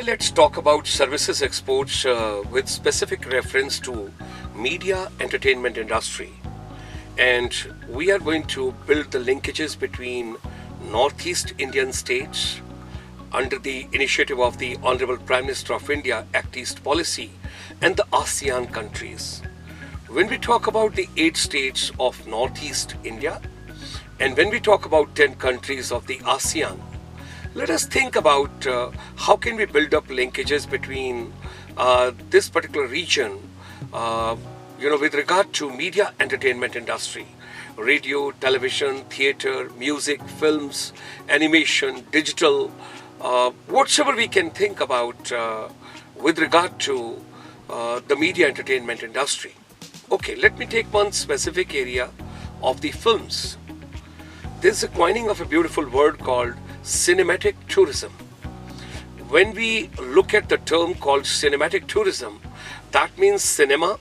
let's talk about services exports with specific reference to media entertainment industry. And we are going to build the linkages between Northeast Indian states under the initiative of the Honorable Prime Minister of India Act East policy and the ASEAN countries. When we talk about the 8 states of Northeast India and when we talk about 10 countries of the ASEAN, let us think about how can we build up linkages between this particular region, with regard to media entertainment industry, radio, television, theater, music, films, animation, digital, whatsoever we can think about with regard to the media entertainment industry. Okay, let me take one specific area of the films. There's a coining of a beautiful word called cinematic tourism. When we look at the term called cinematic tourism, that means cinema,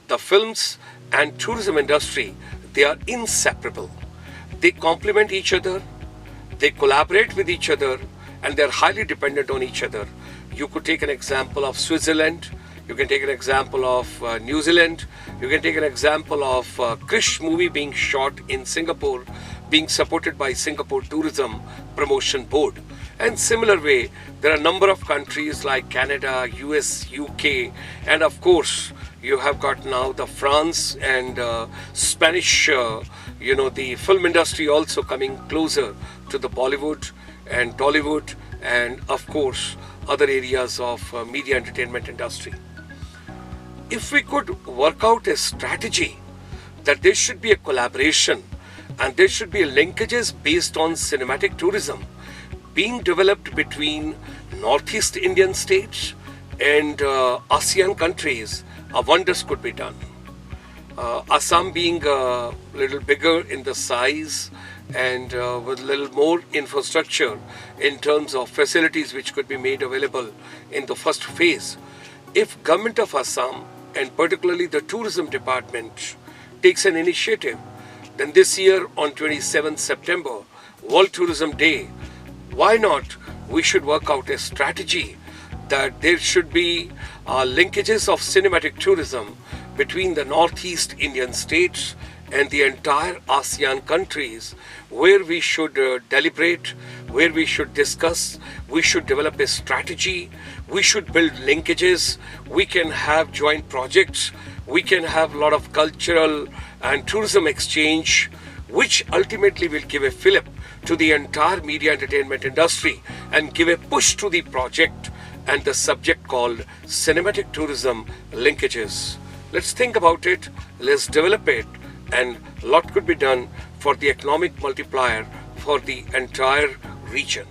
the films and tourism industry, they are inseparable. They complement each other, they collaborate with each other, and they're highly dependent on each other. You could take an example of Switzerland, you can take an example of New Zealand, you can take an example of Krish movie being shot in Singapore, being supported by Singapore Tourism Promotion Board. And similar way, there are a number of countries like Canada, US, UK, and of course, you have got now the France and Spanish, the film industry also coming closer to the Bollywood and Tollywood and of course, other areas of media entertainment industry. If we could work out a strategy that there should be a collaboration and there should be linkages based on cinematic tourism being developed between Northeast Indian states and ASEAN countries, wonders could be done. Assam being a little bigger in the size and with a little more infrastructure in terms of facilities which could be made available in the first phase. If Government of Assam and particularly the tourism department takes an initiative, then this year on 27th September, World Tourism Day, why not we should work out a strategy that there should be linkages of cinematic tourism between the Northeast Indian states and the entire ASEAN countries, where we should deliberate, where we should discuss, we should develop a strategy, we should build linkages, we can have joint projects, we can have a lot of cultural and tourism exchange, which ultimately will give a fillip to the entire media entertainment industry and give a push to the project and the subject called cinematic tourism linkages. Let's think about it, let's develop it, and a lot could be done for the economic multiplier for the entire region.